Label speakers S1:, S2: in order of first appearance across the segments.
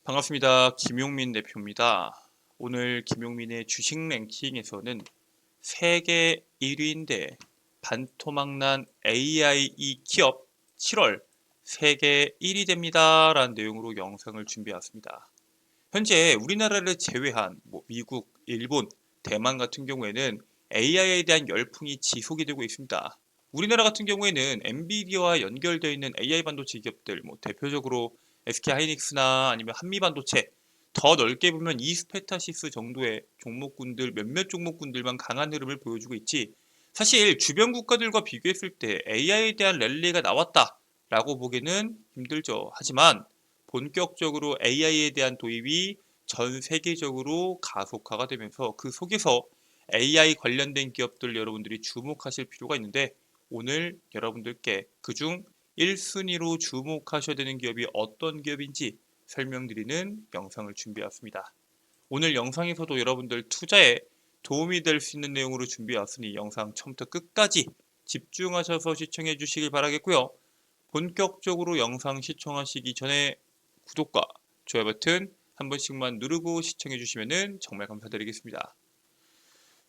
S1: 반갑습니다. 김용민 대표입니다. 오늘 김용민의 주식 랭킹에서는 세계 1위인데 반토막난 AI 기업 7월 세계 1위 됩니다. 라는 내용으로 영상을 준비해왔습니다. 현재 우리나라를 제외한 미국, 일본, 대만 같은 경우에는 AI에 대한 열풍이 지속이 되고 있습니다. 우리나라 같은 경우에는 엔비디아와 연결되어 있는 AI 반도체 기업들, 대표적으로 SK하이닉스나 아니면 한미반도체, 더 넓게 보면 이스페타시스 정도의 종목군들, 몇몇 종목군들만 강한 흐름을 보여주고 있지, 사실 주변 국가들과 비교했을 때 AI에 대한 랠리가 나왔다라고 보기는 힘들죠. 하지만 본격적으로 AI에 대한 도입이 전 세계적으로 가속화가 되면서 그 속에서 AI 관련된 기업들 여러분들이 주목하실 필요가 있는데, 오늘 여러분들께 그중 1순위로 주목하셔야 되는 기업이 어떤 기업인지 설명드리는 영상을 준비해왔습니다. 오늘 영상에서도 여러분들 투자에 도움이 될 수 있는 내용으로 준비해왔으니 영상 처음부터 끝까지 집중하셔서 시청해 주시길 바라겠고요. 본격적으로 영상 시청하시기 전에 구독과 좋아요 버튼 한 번씩만 누르고 시청해 주시면 정말 감사드리겠습니다.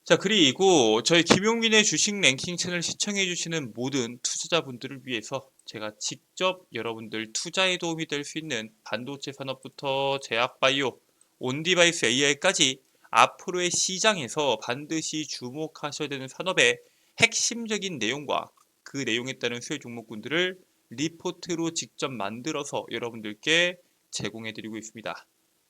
S1: 자, 그리고 저희 김용민의 주식 랭킹 채널 시청해 주시는 모든 투자자분들을 위해서 제가 직접 여러분들 투자에 도움이 될 수 있는 반도체 산업부터 제약바이오, 온디바이스 AI까지 앞으로의 시장에서 반드시 주목하셔야 되는 산업의 핵심적인 내용과 그 내용에 따른 수혜 종목군들을 리포트로 직접 만들어서 여러분들께 제공해 드리고 있습니다.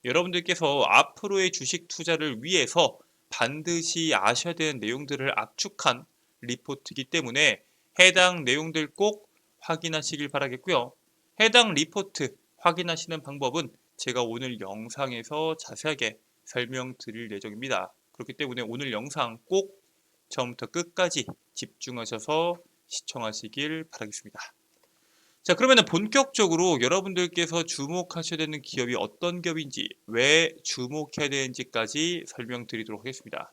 S1: 여러분들께서 앞으로의 주식 투자를 위해서 반드시 아셔야 되는 내용들을 압축한 리포트이기 때문에 해당 내용들 꼭 확인하시길 바라겠고요. 해당 리포트 확인하시는 방법은 제가 오늘 영상에서 자세하게 설명드릴 예정입니다. 그렇기 때문에 오늘 영상 꼭 처음부터 끝까지 집중하셔서 시청하시길 바라겠습니다. 자, 그러면 본격적으로 여러분들께서 주목하셔야 되는 기업이 어떤 기업인지, 왜 주목해야 되는지까지 설명드리도록 하겠습니다.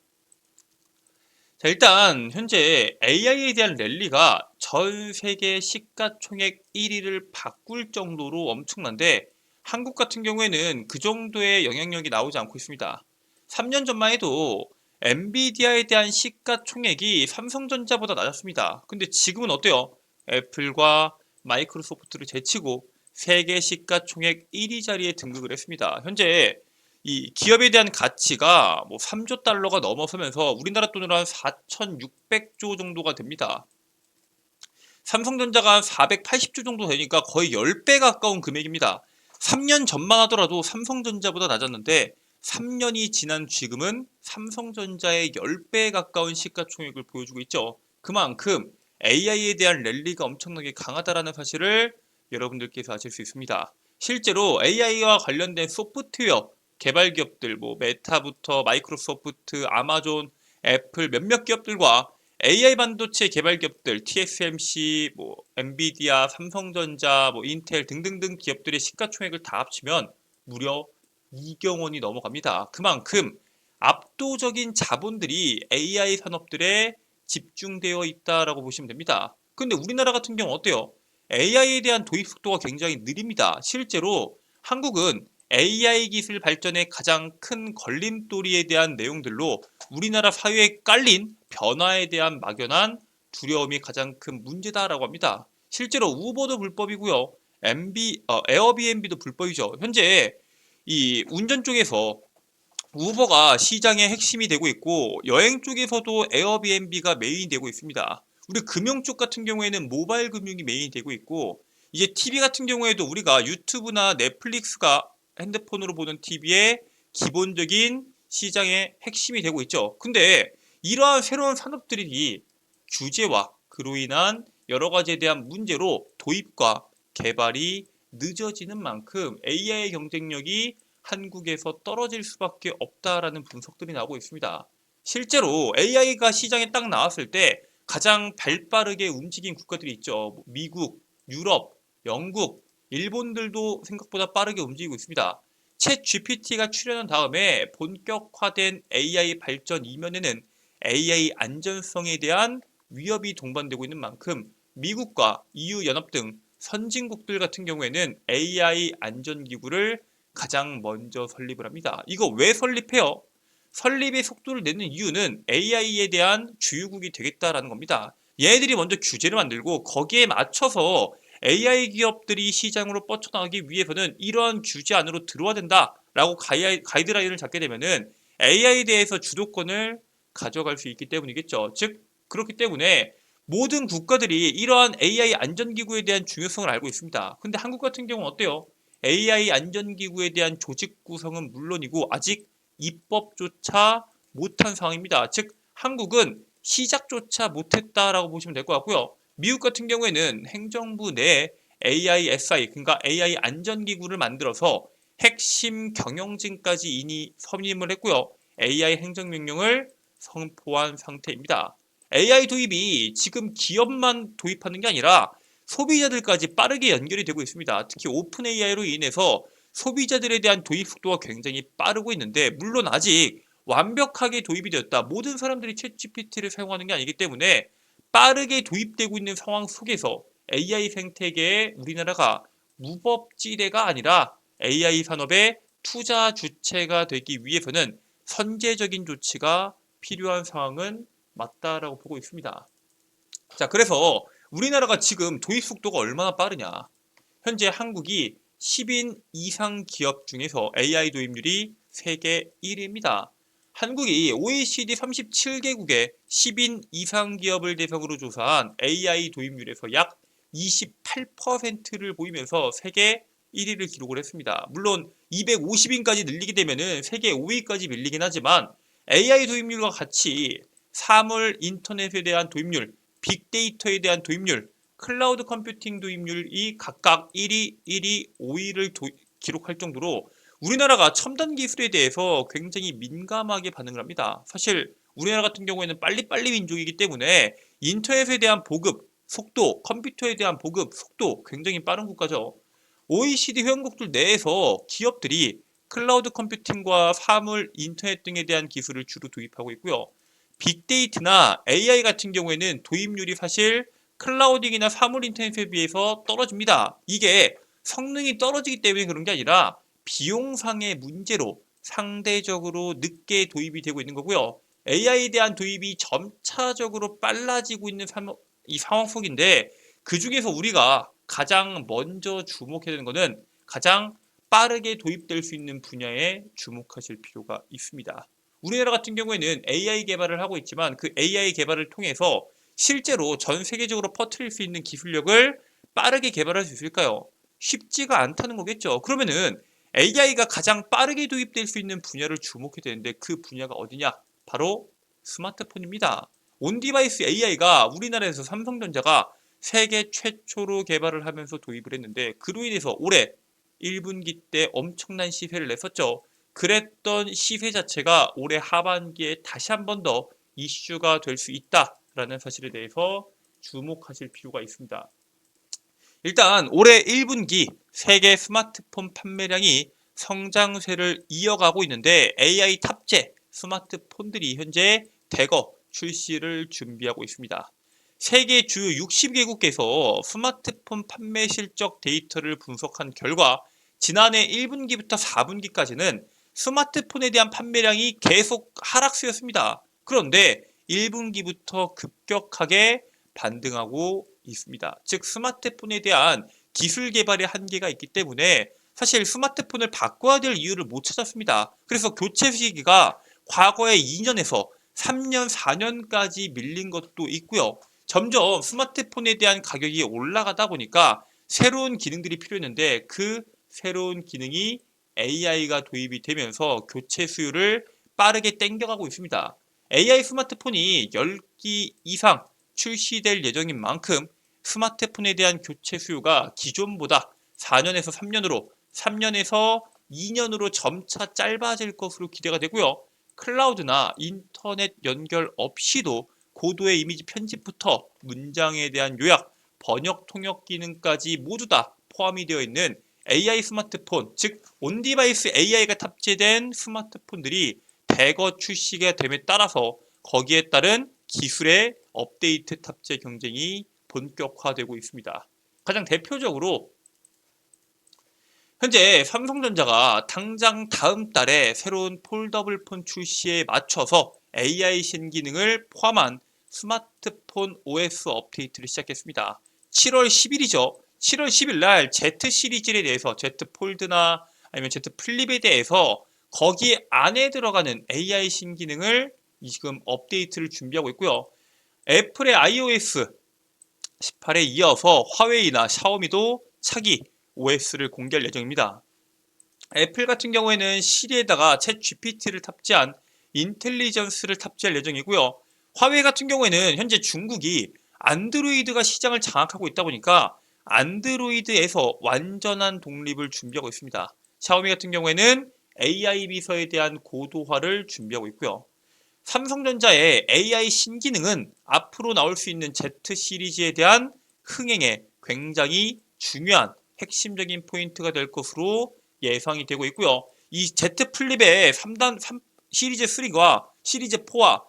S1: 자, 일단 현재 AI에 대한 랠리가 전 세계 시가총액 1위를 바꿀 정도로 엄청난데, 한국 같은 경우에는 그 정도의 영향력이 나오지 않고 있습니다. 3년 전만 해도 엔비디아에 대한 시가총액이 삼성전자보다 낮았습니다. 근데 지금은 어때요? 애플과 마이크로소프트를 제치고 세계 시가총액 1위 자리에 등극을 했습니다. 현재 이 기업에 대한 가치가 3조 달러가 넘어서면서 우리나라 돈으로 한 4,600조 정도가 됩니다. 삼성전자가 한 480조 정도 되니까 거의 10배 가까운 금액입니다. 3년 전만 하더라도 삼성전자보다 낮았는데 3년이 지난 지금은 삼성전자의 10배 가까운 시가총액을 보여주고 있죠. 그만큼 AI에 대한 랠리가 엄청나게 강하다는 사실을 여러분들께서 아실 수 있습니다. 실제로 AI와 관련된 소프트웨어 개발 기업들, 메타부터 마이크로소프트, 아마존, 애플 몇몇 기업들과 AI 반도체 개발 기업들, TSMC, 엔비디아, 삼성전자, 인텔 등등등 기업들의 시가총액을 다 합치면 무려 2경 원이 넘어갑니다. 그만큼 압도적인 자본들이 AI 산업들에 집중되어 있다라고 보시면 됩니다. 근데 우리나라 같은 경우 어때요? AI에 대한 도입 속도가 굉장히 느립니다. 실제로 한국은 AI 기술 발전의 가장 큰 걸림돌이에 대한 내용들로 우리나라 사회에 깔린 변화에 대한 막연한 두려움이 가장 큰 문제다라고 합니다. 실제로 우버도 불법이고요. 에어비앤비도 불법이죠. 현재 이 운전 쪽에서 우버가 시장의 핵심이 되고 있고, 여행 쪽에서도 에어비앤비가 메인이 되고 있습니다. 우리 금융 쪽 같은 경우에는 모바일 금융이 메인이 되고 있고, 이제 TV 같은 경우에도 우리가 유튜브나 넷플릭스가 핸드폰으로 보는 TV의 기본적인 시장의 핵심이 되고 있죠. 근데 이러한 새로운 산업들이 규제와 그로 인한 여러 가지에 대한 문제로 도입과 개발이 늦어지는 만큼 AI의 경쟁력이 한국에서 떨어질 수밖에 없다라는 분석들이 나오고 있습니다. 실제로 AI가 시장에 딱 나왔을 때 가장 발빠르게 움직인 국가들이 있죠. 미국, 유럽, 영국, 일본들도 생각보다 빠르게 움직이고 있습니다. 챗 GPT가 출현한 다음에 본격화된 AI 발전 이면에는 AI 안전성에 대한 위협이 동반되고 있는 만큼 미국과 EU 연합 등 선진국들 같은 경우에는 AI 안전기구를 가장 먼저 설립을 합니다. 이거 왜 설립해요? 설립의 속도를 내는 이유는 AI에 대한 주유국이 되겠다라는 겁니다. 얘네들이 먼저 규제를 만들고 거기에 맞춰서 AI 기업들이 시장으로 뻗쳐나가기 위해서는 이러한 규제 안으로 들어와야 된다라고 가이드라인을 잡게 되면은 AI에 대해서 주도권을 가져갈 수 있기 때문이겠죠. 즉 그렇기 때문에 모든 국가들이 이러한 AI 안전기구에 대한 중요성을 알고 있습니다. 근데 한국 같은 경우는 어때요? AI 안전기구에 대한 조직 구성은 물론이고 아직 입법조차 못한 상황입니다. 즉 한국은 시작조차 못했다라고 보시면 될 것 같고요. 미국 같은 경우에는 행정부 내에 AISI, 그러니까 AI 안전기구를 만들어서 핵심 경영진까지 이미 선임을 했고요. AI 행정명령을 선포한 상태입니다. AI 도입이 지금 기업만 도입하는 게 아니라 소비자들까지 빠르게 연결이 되고 있습니다. 특히 오픈 AI로 인해서 소비자들에 대한 도입 속도가 굉장히 빠르고 있는데 물론 아직 완벽하게 도입이 되었다. 모든 사람들이 챗GPT를 사용하는 게 아니기 때문에 빠르게 도입되고 있는 상황 속에서 AI 생태계에 우리나라가 무법지대가 아니라 AI 산업의 투자 주체가 되기 위해서는 선제적인 조치가 필요한 상황은 맞다라고 보고 있습니다. 자, 그래서 우리나라가 지금 도입 속도가 얼마나 빠르냐. 현재 한국이 10인 이상 기업 중에서 AI 도입률이 세계 1위입니다. 한국이 OECD 37개국의 10인 이상 기업을 대상으로 조사한 AI 도입률에서 약 28%를 보이면서 세계 1위를 기록을 했습니다. 물론 250인까지 늘리게 되면 세계 5위까지 밀리긴 하지만 AI 도입률과 같이 사물 인터넷에 대한 도입률, 빅데이터에 대한 도입률, 클라우드 컴퓨팅 도입률이 각각 1위, 1위, 5위를 기록할 정도로 우리나라가 첨단 기술에 대해서 굉장히 민감하게 반응을 합니다. 사실 우리나라 같은 경우에는 빨리빨리 민족이기 때문에 인터넷에 대한 보급, 속도, 컴퓨터에 대한 보급, 속도 굉장히 빠른 국가죠. OECD 회원국들 내에서 기업들이 클라우드 컴퓨팅과 사물, 인터넷 등에 대한 기술을 주로 도입하고 있고요. 빅데이터나 AI 같은 경우에는 도입률이 사실 클라우딩이나 사물 인터넷에 비해서 떨어집니다. 이게 성능이 떨어지기 때문에 그런 게 아니라 비용상의 문제로 상대적으로 늦게 도입이 되고 있는 거고요. AI에 대한 도입이 점차적으로 빨라지고 있는 이 상황 속인데 그 중에서 우리가 가장 먼저 주목해야 되는 것은 가장 빠르게 도입될 수 있는 분야에 주목하실 필요가 있습니다. 우리나라 같은 경우에는 AI 개발을 하고 있지만 그 AI 개발을 통해서 실제로 전 세계적으로 퍼뜨릴 수 있는 기술력을 빠르게 개발할 수 있을까요? 쉽지가 않다는 거겠죠. 그러면은 AI가 가장 빠르게 도입될 수 있는 분야를 주목해야 되는데 그 분야가 어디냐? 바로 스마트폰입니다. 온디바이스 AI가 우리나라에서 삼성전자가 세계 최초로 개발을 하면서 도입을 했는데 그로 인해서 올해 1분기 때 엄청난 시세를 냈었죠. 그랬던 시세 자체가 올해 하반기에 다시 한 번 더 이슈가 될 수 있다라는 사실에 대해서 주목하실 필요가 있습니다. 일단 올해 1분기 세계 스마트폰 판매량이 성장세를 이어가고 있는데 AI 탑재 스마트폰들이 현재 대거 출시를 준비하고 있습니다. 세계 주요 60개국에서 스마트폰 판매 실적 데이터를 분석한 결과 지난해 1분기부터 4분기까지는 스마트폰에 대한 판매량이 계속 하락세였습니다. 그런데 1분기부터 급격하게 반등하고 있습니다. 즉 스마트폰에 대한 기술 개발의 한계가 있기 때문에 사실 스마트폰을 바꿔야 될 이유를 못 찾았습니다. 그래서 교체 시기가 과거에 2년에서 3년, 4년까지 밀린 것도 있고요. 점점 스마트폰에 대한 가격이 올라가다 보니까 새로운 기능들이 필요했는데 그 새로운 기능이 AI가 도입이 되면서 교체 수요를 빠르게 땡겨가고 있습니다. AI 스마트폰이 10기 이상 출시될 예정인 만큼 스마트폰에 대한 교체 수요가 기존보다 4년에서 3년으로 3년에서 2년으로 점차 짧아질 것으로 기대가 되고요. 클라우드나 인터넷 연결 없이도 고도의 이미지 편집부터 문장에 대한 요약, 번역 통역 기능까지 모두 다 포함이 되어 있는 AI 스마트폰, 즉 온디바이스 AI가 탑재된 스마트폰들이 대거 출시가 됨에 따라서 거기에 따른 기술의 업데이트 탑재 경쟁이 본격화되고 있습니다. 가장 대표적으로 현재 삼성전자가 당장 다음 달에 새로운 폴더블 폰 출시에 맞춰서 AI 신기능을 포함한 스마트폰 OS 업데이트를 시작했습니다. 7월 10일이죠. 7월 10일 날 Z 시리즈에 대해서 Z 폴드나 아니면 Z 플립에 대해서 거기 안에 들어가는 AI 신기능을 지금 업데이트를 준비하고 있고요. 애플의 iOS 18에 이어서 화웨이나 샤오미도 차기 OS를 공개할 예정입니다. 애플 같은 경우에는 시리에다가 챗 GPT를 탑재한 인텔리전스를 탑재할 예정이고요. 화웨이 같은 경우에는 현재 중국이 안드로이드가 시장을 장악하고 있다 보니까 안드로이드에서 완전한 독립을 준비하고 있습니다. 샤오미 같은 경우에는 AI 비서에 대한 고도화를 준비하고 있고요. 삼성전자의 AI 신기능은 앞으로 나올 수 있는 Z 시리즈에 대한 흥행에 굉장히 중요한 핵심적인 포인트가 될 것으로 예상이 되고 있고요. 이 Z 플립의 3단 시리즈 3과 시리즈 4와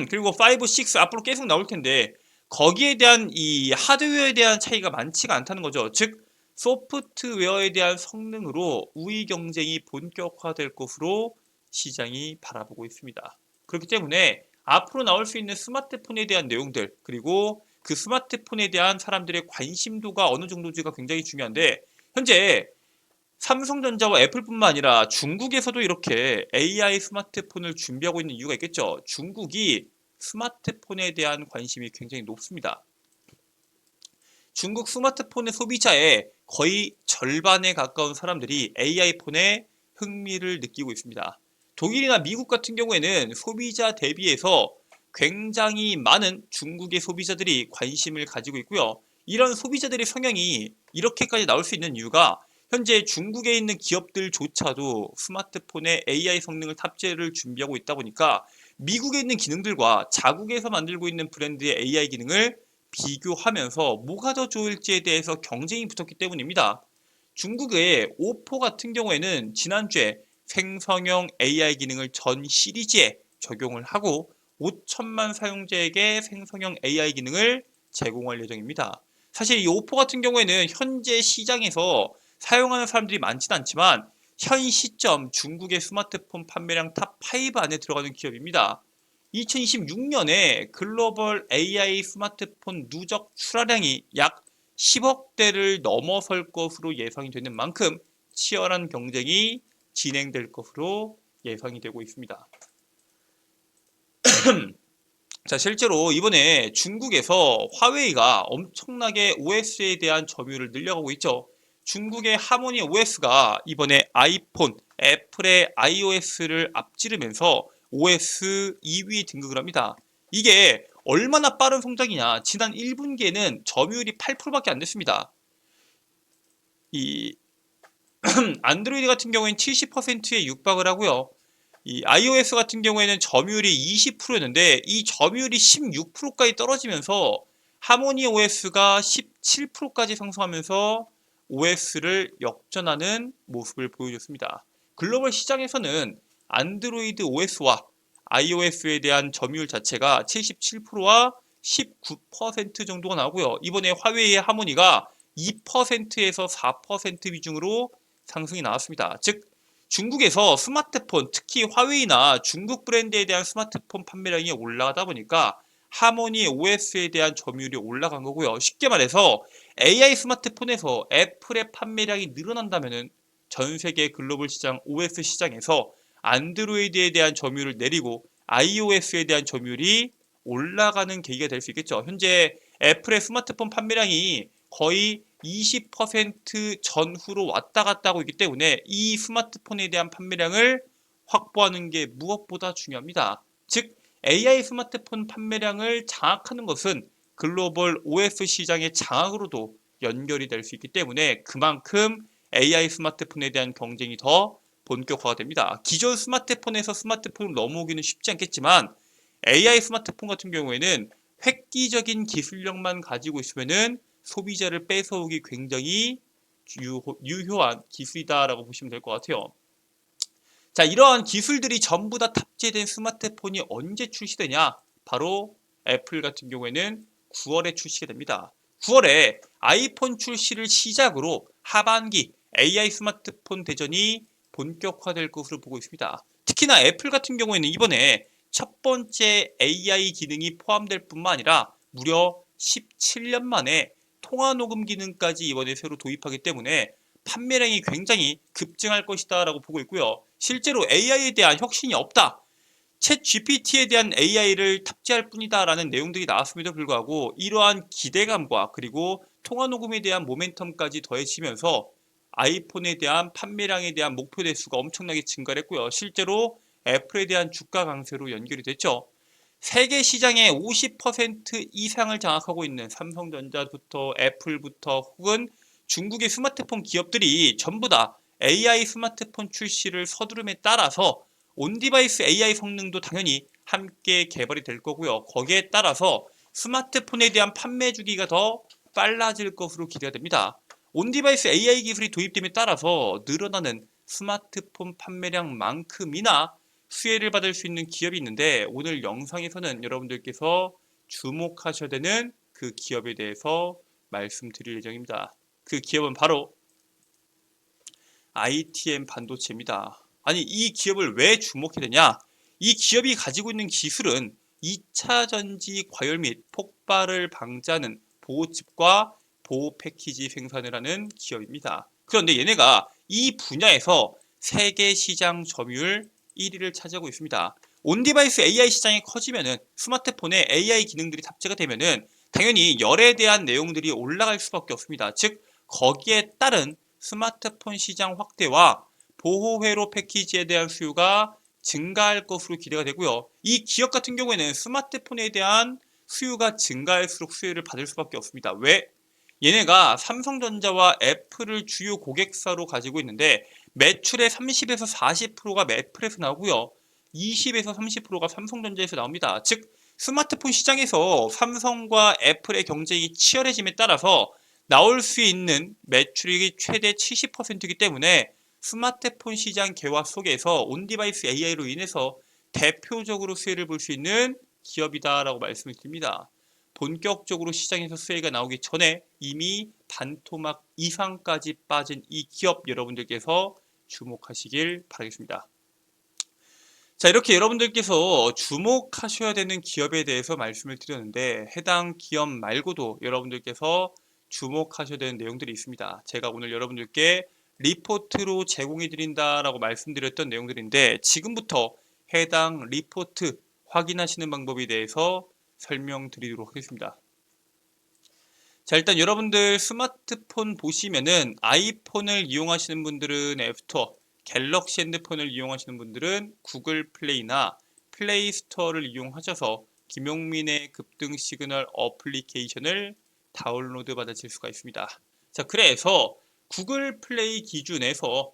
S1: 그리고 5, 6 앞으로 계속 나올 텐데 거기에 대한 이 하드웨어에 대한 차이가 많지가 않다는 거죠. 즉 소프트웨어에 대한 성능으로 우위 경쟁이 본격화될 것으로 시장이 바라보고 있습니다. 그렇기 때문에 앞으로 나올 수 있는 스마트폰에 대한 내용들 그리고 그 스마트폰에 대한 사람들의 관심도가 어느 정도지가 굉장히 중요한데 현재 삼성전자와 애플뿐만 아니라 중국에서도 이렇게 AI 스마트폰을 준비하고 있는 이유가 있겠죠. 중국이 스마트폰에 대한 관심이 굉장히 높습니다. 중국 스마트폰의 소비자의 거의 절반에 가까운 사람들이 AI폰에 흥미를 느끼고 있습니다. 독일이나 미국 같은 경우에는 소비자 대비해서 굉장히 많은 중국의 소비자들이 관심을 가지고 있고요. 이런 소비자들의 성향이 이렇게까지 나올 수 있는 이유가 현재 중국에 있는 기업들조차도 스마트폰에 AI 성능을 탑재를 준비하고 있다 보니까 미국에 있는 기능들과 자국에서 만들고 있는 브랜드의 AI 기능을 비교하면서 뭐가 더 좋을지에 대해서 경쟁이 붙었기 때문입니다. 중국의 오포 같은 경우에는 지난주에 생성형 AI 기능을 전 시리즈에 적용을 하고 5천만 사용자에게 생성형 AI 기능을 제공할 예정입니다. 사실 이 오포 같은 경우에는 현재 시장에서 사용하는 사람들이 많지는 않지만 현 시점 중국의 스마트폰 판매량 탑5 안에 들어가는 기업입니다. 2026년에 글로벌 AI 스마트폰 누적 출하량이 약 10억 대를 넘어설 것으로 예상이 되는 만큼 치열한 경쟁이 진행될 것으로 예상이 되고 있습니다. 자, 실제로 이번에 중국에서 화웨이가 엄청나게 OS에 대한 점유율을 늘려가고 있죠. 중국의 하모니 OS가 이번에 아이폰, 애플의 iOS를 앞지르면서 OS 2위 등극을 합니다. 이게 얼마나 빠른 성장이냐. 지난 1분기에는 점유율이 8%밖에 안 됐습니다. 이 안드로이드 같은 경우에는 70%에 육박을 하고요. 이 iOS 같은 경우에는 점유율이 20%였는데 이 점유율이 16%까지 떨어지면서 하모니 OS가 17%까지 상승하면서 OS를 역전하는 모습을 보여줬습니다. 글로벌 시장에서는 안드로이드 OS와 iOS에 대한 점유율 자체가 77%와 19% 정도가 나오고요. 이번에 화웨이의 하모니가 2%에서 4% 비중으로 상승이 나왔습니다. 즉 중국에서 스마트폰, 특히 화웨이나 중국 브랜드에 대한 스마트폰 판매량이 올라가다 보니까 하모니 OS에 대한 점유율이 올라간 거고요. 쉽게 말해서 AI 스마트폰에서 애플의 판매량이 늘어난다면 전 세계 글로벌 시장 OS 시장에서 안드로이드에 대한 점유율을 내리고 iOS에 대한 점유율이 올라가는 계기가 될 수 있겠죠. 현재 애플의 스마트폰 판매량이 거의 20% 전후로 왔다 갔다 하고 있기 때문에 이 스마트폰에 대한 판매량을 확보하는 게 무엇보다 중요합니다. 즉 AI 스마트폰 판매량을 장악하는 것은 글로벌 OS 시장의 장악으로도 연결이 될 수 있기 때문에 그만큼 AI 스마트폰에 대한 경쟁이 더 본격화가 됩니다. 기존 스마트폰에서 스마트폰을 넘어오기는 쉽지 않겠지만 AI 스마트폰 같은 경우에는 획기적인 기술력만 가지고 있으면은 소비자를 뺏어오기 굉장히 유효한 기술이다라고 보시면 될 것 같아요. 자, 이러한 기술들이 전부 다 탑재된 스마트폰이 언제 출시되냐? 바로 애플 같은 경우에는 9월에 출시가 됩니다. 9월에 아이폰 출시를 시작으로 하반기 AI 스마트폰 대전이 본격화될 것으로 보고 있습니다. 특히나 애플 같은 경우에는 이번에 첫 번째 AI 기능이 포함될 뿐만 아니라 무려 17년 만에 통화 녹음 기능까지 이번에 새로 도입하기 때문에 판매량이 굉장히 급증할 것이다 라고 보고 있고요. 실제로 AI에 대한 혁신이 없다, 챗 GPT에 대한 AI를 탑재할 뿐이다 라는 내용들이 나왔음에도 불구하고 이러한 기대감과 그리고 통화 녹음에 대한 모멘텀까지 더해지면서 아이폰에 대한 판매량에 대한 목표 대수가 엄청나게 증가를 했고요. 실제로 애플에 대한 주가 강세로 연결이 됐죠. 세계 시장의 50% 이상을 장악하고 있는 삼성전자부터 애플부터 혹은 중국의 스마트폰 기업들이 전부 다 AI 스마트폰 출시를 서두름에 따라서 온디바이스 AI 성능도 당연히 함께 개발이 될 거고요. 거기에 따라서 스마트폰에 대한 판매 주기가 더 빨라질 것으로 기대가 됩니다. 온디바이스 AI 기술이 도입됨에 따라서 늘어나는 스마트폰 판매량만큼이나 수혜를 받을 수 있는 기업이 있는데 오늘 영상에서는 여러분들께서 주목하셔야 되는 그 기업에 대해서 말씀드릴 예정입니다. 그 기업은 바로 ITM 반도체입니다. 아니, 이 기업을 왜 주목해야 되냐? 이 기업이 가지고 있는 기술은 2차 전지 과열 및 폭발을 방지하는 보호칩과 보호 패키지 생산을 하는 기업입니다. 그런데 얘네가 이 분야에서 세계 시장 점유율 1위를 차지하고 있습니다. 온디바이스 AI 시장이 커지면은 스마트폰에 AI 기능들이 탑재가 되면은 당연히 열에 대한 내용들이 올라갈 수밖에 없습니다. 즉 거기에 따른 스마트폰 시장 확대와 보호 회로 패키지에 대한 수요가 증가할 것으로 기대가 되고요. 이 기업 같은 경우에는 스마트폰에 대한 수요가 증가할수록 수혜를 받을 수밖에 없습니다. 왜? 얘네가 삼성전자와 애플을 주요 고객사로 가지고 있는데 매출의 30에서 40%가 애플에서 나오고요. 20에서 30%가 삼성전자에서 나옵니다. 즉 스마트폰 시장에서 삼성과 애플의 경쟁이 치열해짐에 따라서 나올 수 있는 매출액이 최대 70%이기 때문에 스마트폰 시장 개화 속에서 온디바이스 AI로 인해서 대표적으로 수혜를 볼 수 있는 기업이다라고 말씀을 드립니다. 본격적으로 시장에서 수혜가 나오기 전에 이미 반토막 이상까지 빠진 이 기업 여러분들께서 주목하시길 바라겠습니다. 자, 이렇게 여러분들께서 주목하셔야 되는 기업에 대해서 말씀을 드렸는데 해당 기업 말고도 여러분들께서 주목하셔야 되는 내용들이 있습니다. 제가 오늘 여러분들께 리포트로 제공해 드린다라고 말씀드렸던 내용들인데 지금부터 해당 리포트 확인하시는 방법에 대해서 설명드리도록 하겠습니다. 자, 일단 여러분들 스마트폰 보시면은 아이폰을 이용하시는 분들은 앱스토어, 갤럭시 핸드폰을 이용하시는 분들은 구글 플레이나 플레이 스토어를 이용하셔서 김용민의 급등 시그널 어플리케이션을 다운로드 받으실 수가 있습니다. 자, 그래서 구글 플레이 기준에서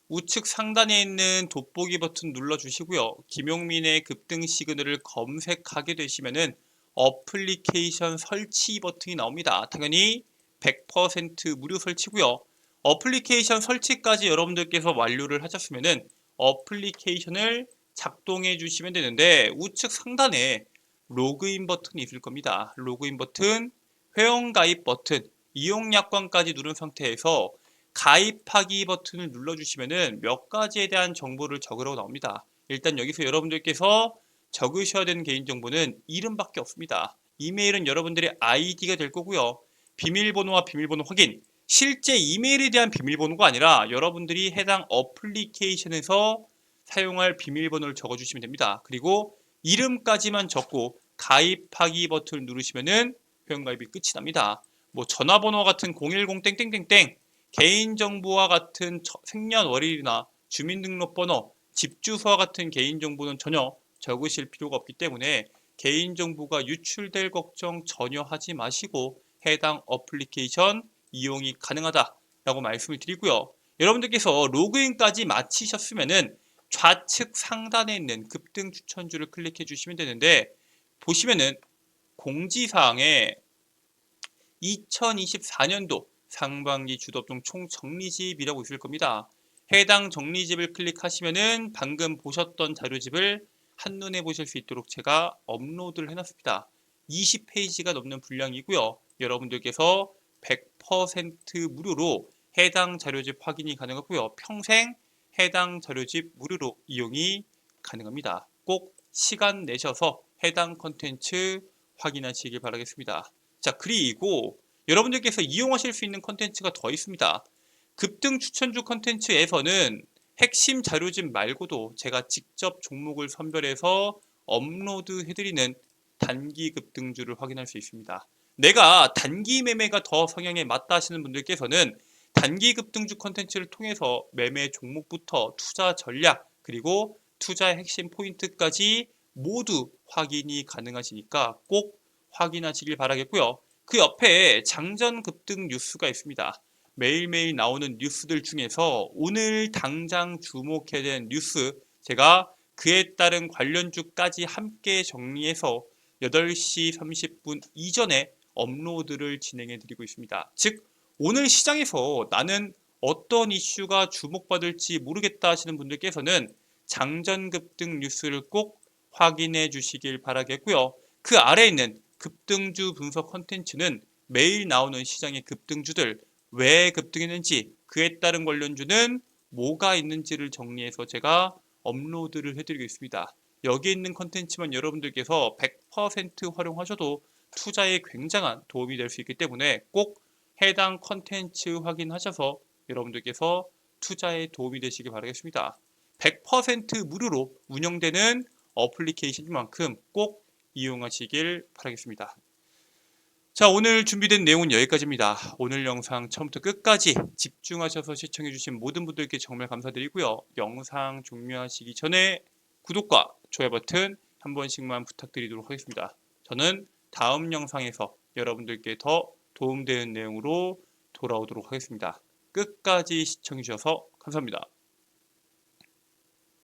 S1: 우측 상단에 있는 돋보기 버튼 눌러주시고요. 김용민의 급등 시그널을 검색하게 되시면은 어플리케이션 설치 버튼이 나옵니다. 당연히 100% 무료 설치고요. 어플리케이션 설치까지 여러분들께서 완료를 하셨으면은 어플리케이션을 작동해 주시면 되는데 우측 상단에 로그인 버튼이 있을 겁니다. 로그인 버튼, 회원가입 버튼, 이용약관까지 누른 상태에서 가입하기 버튼을 눌러주시면은 몇 가지에 대한 정보를 적으라고 나옵니다. 일단 여기서 여러분들께서 적으셔야 되는 개인정보는 이름밖에 없습니다. 이메일은 여러분들의 아이디가 될 거고요. 비밀번호와 비밀번호 확인, 실제 이메일에 대한 비밀번호가 아니라 여러분들이 해당 어플리케이션에서 사용할 비밀번호를 적어주시면 됩니다. 그리고 이름까지만 적고 가입하기 버튼을 누르시면은 회원가입이 끝이 납니다. 뭐 전화번호 같은 010 땡땡땡땡, 개인정보와 같은 생년월일이나 주민등록번호, 집주소와 같은 개인정보는 전혀 적으실 필요가 없기 때문에 개인정보가 유출될 걱정 전혀 하지 마시고 해당 어플리케이션 이용이 가능하다라고 말씀을 드리고요. 여러분들께서 로그인까지 마치셨으면은 좌측 상단에 있는 급등 추천주를 클릭해 주시면 되는데 보시면은 공지사항에 2024년도 상반기 주도종 총정리집이라고 있을 겁니다. 해당 정리집을 클릭하시면은 방금 보셨던 자료집을 한눈에 보실 수 있도록 제가 업로드를 해놨습니다. 20페이지가 넘는 분량이고요. 여러분들께서 100% 무료로 해당 자료집 확인이 가능하고요. 평생 해당 자료집 무료로 이용이 가능합니다. 꼭 시간 내셔서 해당 컨텐츠 확인하시길 바라겠습니다. 자, 그리고 여러분들께서 이용하실 수 있는 컨텐츠가 더 있습니다. 급등 추천주 컨텐츠에서는 핵심 자료집 말고도 제가 직접 종목을 선별해서 업로드 해드리는 단기 급등주를 확인할 수 있습니다. 내가 단기 매매가 더 성향에 맞다 하시는 분들께서는 단기 급등주 컨텐츠를 통해서 매매 종목부터 투자 전략 그리고 투자의 핵심 포인트까지 모두 확인이 가능하시니까 꼭 확인하시길 바라겠고요. 그 옆에 장전 급등 뉴스가 있습니다. 매일매일 나오는 뉴스들 중에서 오늘 당장 주목해야 되는 뉴스 제가 그에 따른 관련주까지 함께 정리해서 8시 30분 이전에 업로드를 진행해 드리고 있습니다. 즉 오늘 시장에서 나는 어떤 이슈가 주목받을지 모르겠다 하시는 분들께서는 장전 급등 뉴스를 꼭 확인해 주시길 바라겠고요. 그 아래에 있는 급등주 분석 컨텐츠는 매일 나오는 시장의 급등주들 왜 급등했는지 그에 따른 관련주는 뭐가 있는지를 정리해서 제가 업로드를 해드리고 있습니다. 여기 있는 컨텐츠만 여러분들께서 100% 활용하셔도 투자에 굉장한 도움이 될 수 있기 때문에 꼭 해당 컨텐츠 확인하셔서 여러분들께서 투자에 도움이 되시길 바라겠습니다. 100% 무료로 운영되는 어플리케이션인 만큼 꼭 이용하시길 바라겠습니다. 자, 오늘 준비된 내용은 여기까지입니다. 오늘 영상 처음부터 끝까지 집중하셔서 시청해주신 모든 분들께 정말 감사드리고요. 영상 종료하시기 전에 구독과 좋아요 버튼 한 번씩만 부탁드리도록 하겠습니다. 저는 다음 영상에서 여러분들께 더 도움되는 내용으로 돌아오도록 하겠습니다. 끝까지 시청해주셔서 감사합니다.